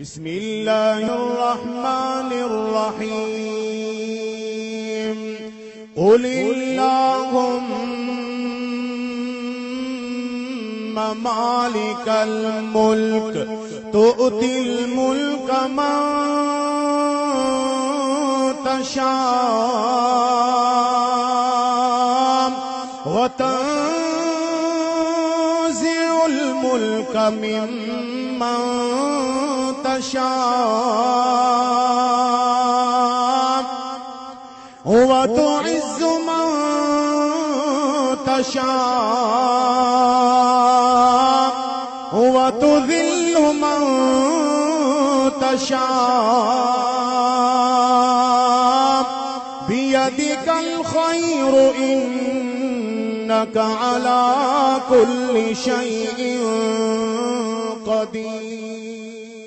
बिस्मिल्लाहिर्रहमानिर्रहीम। कुलिल्लाहुम्मा मालिकल मुल्क तुअतिल मुल्क मन तशा व तंज़िउल मुल्क मिम्मन तशा व तुइज़्ज़ु मन तशा व तुज़िल्लु मन तशा बियदिकल खैरु इन्नका अला कुल्लि शैइन क़दीर।